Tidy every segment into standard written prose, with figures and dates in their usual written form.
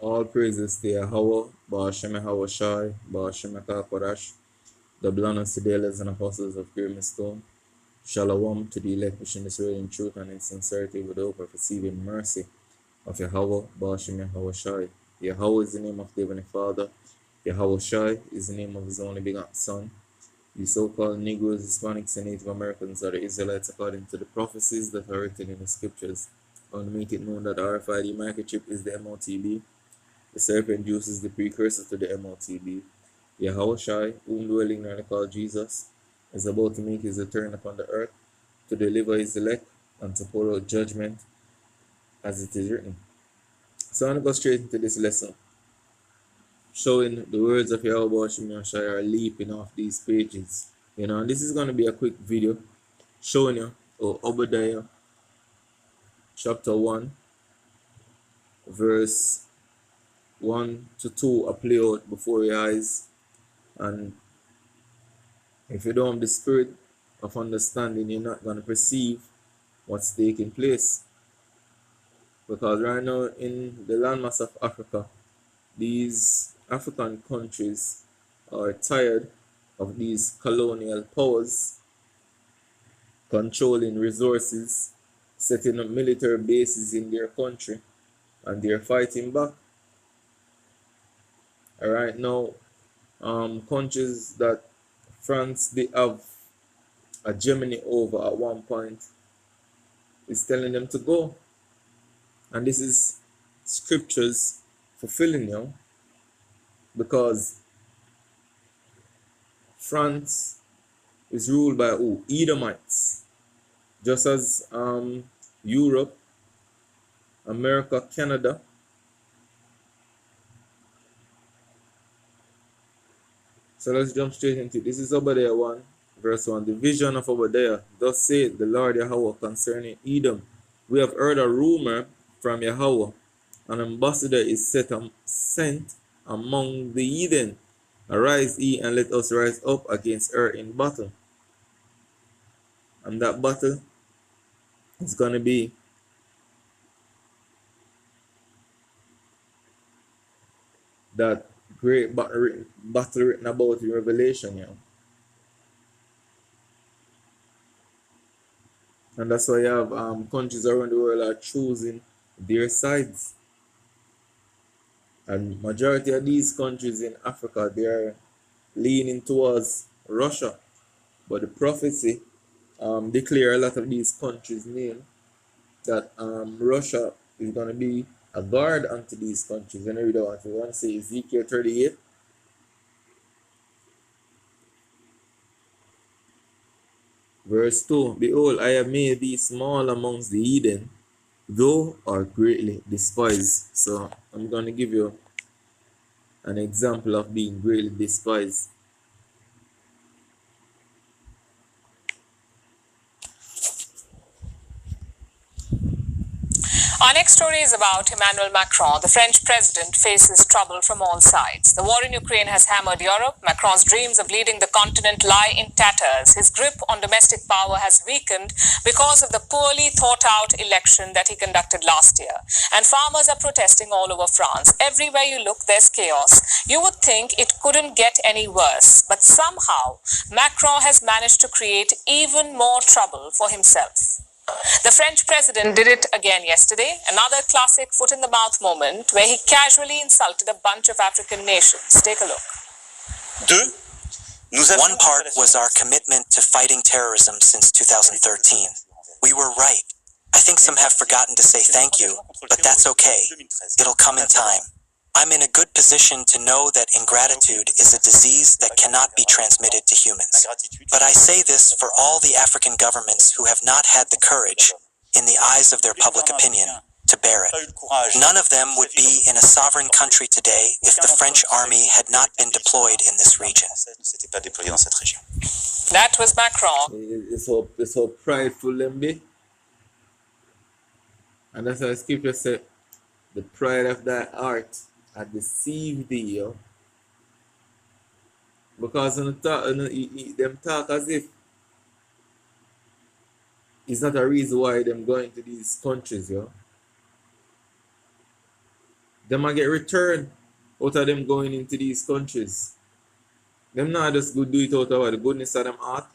All praises to Yahweh, Ba'ashem Hawashai, Ba'ashem Kodash, the blessed fideles and apostles of Great Stone. Shalom to the elect which in this way in truth and in sincerity with hope of receiving mercy of Yahweh, Ba'ashem Hawashai. Yahweh is the name of the Heavenly Father. Yahushai is the name of his only begotten Son. The so-called Negroes, Hispanics, and Native Americans are the Israelites according to the prophecies that are written in the scriptures. I want to make it known that the RFID microchip is the MOTB. The serpent juice is the precursor to the MOTB. Yahushai, whom dwell ignorantly called Jesus, is about to make his return upon the earth to deliver his elect and to pour out judgment as it is written. So I want to go straight into this lesson, showing the words of Yahweh Shai are leaping off these pages. And this is going to be a quick video showing you how Obadiah chapter 1 verse 1 to 2 are play out before your eyes. And if you don't have the spirit of understanding, you're not going to perceive what's taking place. Because right now in the landmass of Africa, these African countries are tired of these colonial powers controlling resources, setting up military bases in their country, and they're fighting back. Right now, countries that France did have a Germany over at one point is telling them to go. And this is scriptures fulfilling, because France is ruled by who? Edomites. Just as Europe, America, Canada. So let's jump straight into it. This is Obadiah 1, verse 1. The vision of Obadiah. Thus saith the Lord Yahweh concerning Edom. We have heard a rumor from Yahweh. An ambassador is sent among the heathen. Arise ye, and let us rise up against her in battle. And that battle is going to be that great battle written about in Revelation. And that's why you have countries around the world are choosing their sides. And majority of these countries in Africa, they are leaning towards Russia. But the prophecy declare a lot of these countries' name that Russia is going to be a guard unto these countries. And we don't want to say Ezekiel 38. Verse 2, Behold, I have made thee small amongst the heathen, thou art greatly despised. So I'm going to give you an example of being greatly despised. Our next story is about Emmanuel Macron. The French president faces trouble from all sides. The war in Ukraine has hammered Europe. Macron's dreams of leading the continent lie in tatters. His grip on domestic power has weakened because of the poorly thought-out election that he conducted last year. And farmers are protesting all over France. Everywhere you look, there's chaos. You would think it couldn't get any worse. But somehow, Macron has managed to create even more trouble for himself. The French president did it again yesterday, another classic foot-in-the-mouth moment where he casually insulted a bunch of African nations. Take a look. One part was our commitment to fighting terrorism since 2013. We were right. I think some have forgotten to say thank you, but that's okay. It'll come in time. I'm in a good position to know that ingratitude is a disease that cannot be transmitted to humans. But I say this for all the African governments who have not had the courage, in the eyes of their public opinion, to bear it. None of them would be in a sovereign country today if the French army had not been deployed in this region. That was Macron. It's so prideful them be. And that's why scripture said, the pride of thy heart had deceived thee, because them talk as if it's not a reason why them going to these countries, them a get returned out of them going into these countries. Them not just go do it out of the goodness of them heart.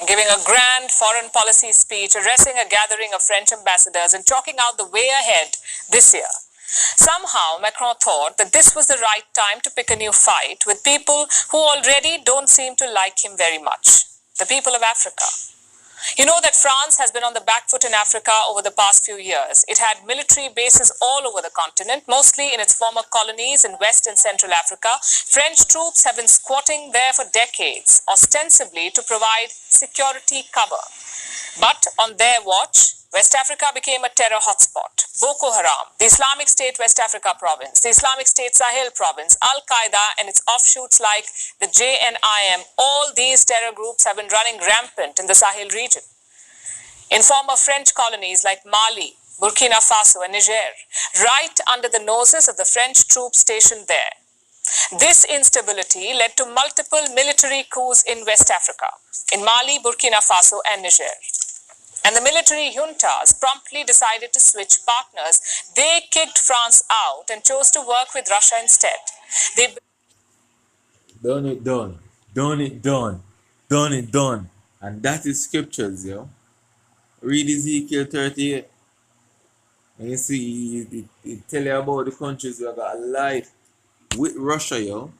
Giving a grand foreign policy speech, addressing a gathering of French ambassadors and chalking out the way ahead this year. Somehow, Macron thought that this was the right time to pick a new fight with people who already don't seem to like him very much, the people of Africa. You know that France has been on the back foot in Africa over the past few years. It had military bases all over the continent, mostly in its former colonies in West and Central Africa. French troops have been squatting there for decades, ostensibly to provide security cover. But on their watch, West Africa became a terror hotspot. Boko Haram, the Islamic State West Africa province, the Islamic State Sahel province, Al-Qaeda and its offshoots like the JNIM, all these terror groups have been running rampant in the Sahel region. In former French colonies like Mali, Burkina Faso and Niger, right under the noses of the French troops stationed there. This instability led to multiple military coups in West Africa, in Mali, Burkina Faso and Niger. And the military juntas promptly decided to switch partners. They kicked France out and chose to work with Russia instead. They Done it done. Done it done. Done it done. And that is scriptures, yo. Read Ezekiel 38. And you see, it tell you about the countries that got allied with Russia, yo.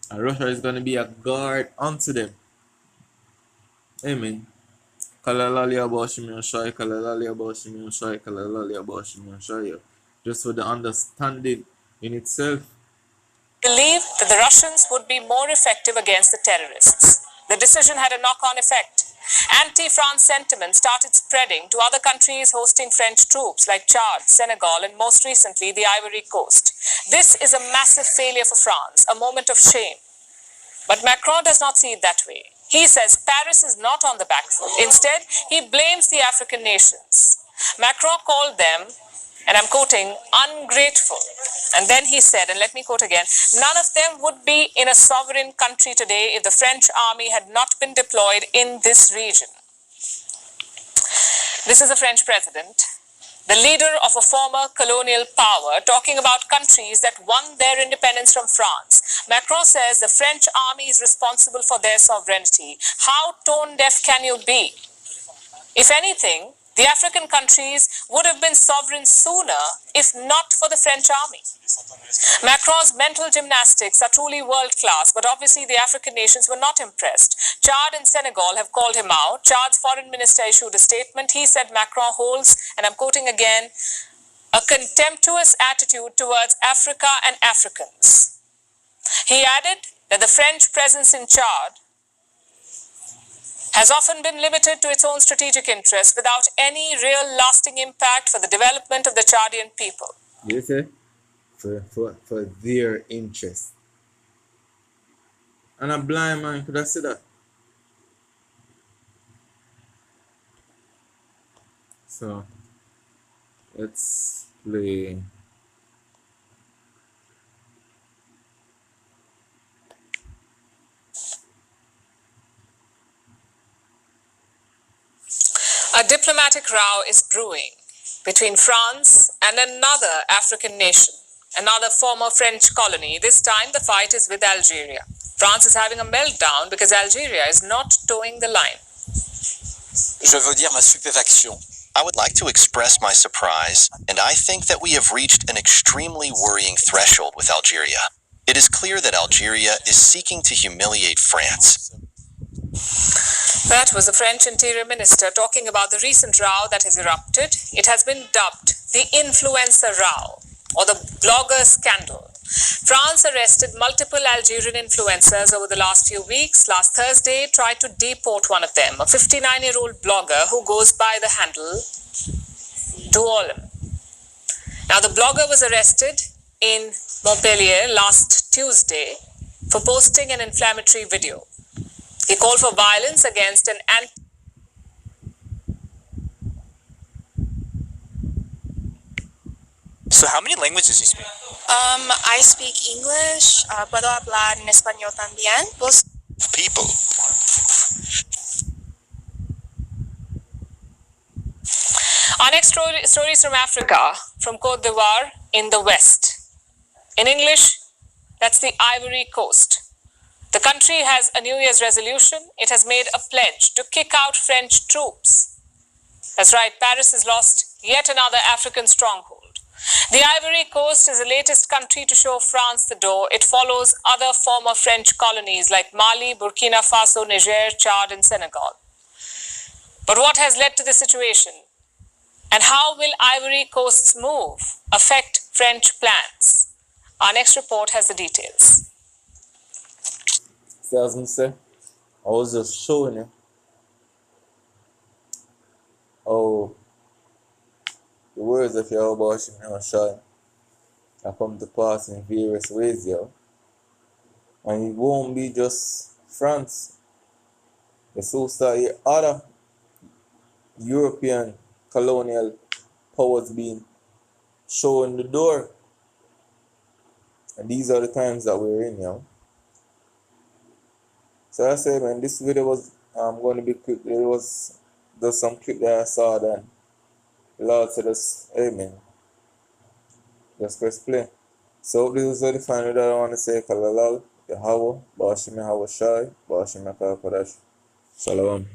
And Russia is going to be a guard unto them. Amen. Just for the understanding in itself. believed that the Russians would be more effective against the terrorists. The decision had a knock-on effect. Anti-France sentiment started spreading to other countries hosting French troops like Chad, Senegal, and most recently the Ivory Coast. This is a massive failure for France, a moment of shame. But Macron does not see it that way. He says Paris is not on the back foot. Instead, he blames the African nations. Macron called them, and I'm quoting, ungrateful. And then he said, and let me quote again, none of them would be in a sovereign country today if the French army had not been deployed in this region. This is the French president, the leader of a former colonial power, talking about countries that won their independence from France. Macron says the French army is responsible for their sovereignty. How tone-deaf can you be? If anything, the African countries would have been sovereign sooner if not for the French army. Macron's mental gymnastics are truly world-class, but obviously the African nations were not impressed. Chad and Senegal have called him out. Chad's foreign minister issued a statement. He said Macron holds, and I'm quoting again, a contemptuous attitude towards Africa and Africans. He added that the French presence in Chad has often been limited to its own strategic interests without any real lasting impact for the development of the Chadian people. You see? For their interest. And a blind man could have said that. So, let's play. A diplomatic row is brewing between France and another African nation, another former French colony. This time the fight is with Algeria. France is having a meltdown because Algeria is not towing the line. Je veux dire ma stupéfaction. I would like to express my surprise, and I think that we have reached an extremely worrying threshold with Algeria. It is clear that Algeria is seeking to humiliate France. That was the French Interior Minister talking about the recent row that has erupted. It has been dubbed the influencer row or the blogger scandal. France arrested multiple Algerian influencers over the last few weeks. Last Thursday, tried to deport one of them, a 59-year-old blogger who goes by the handle Douolem. Now, the blogger was arrested in Montpellier last Tuesday for posting an inflammatory video. He called for violence against an So how many languages do you speak? I speak English, puedo hablar en español también. People. Our next story is from Africa, from Côte d'Ivoire in the west. In English, that's the Ivory Coast. The country has a New Year's resolution. It has made a pledge to kick out French troops. That's right, Paris has lost yet another African stronghold. The Ivory Coast is the latest country to show France the door. It follows other former French colonies like Mali, Burkina Faso, Niger, Chad, and Senegal. But what has led to this situation? And how will Ivory Coast's move affect French plans? Our next report has the details. So as I say, I was just showing you how the words of Yahweh Shai have come to pass in various ways here. And it won't be just France. It's also other European colonial powers being shown the door. And these are the times that we're in now. So I say, man, this video was going to be quick. It was just some clip that I saw then. The Lord said us, amen. Just press play. So this is the final that I want to say. Kalalal, Yahweh, Bashim Yahweh Shai, Bashim Yahweh Kodash. Shalom.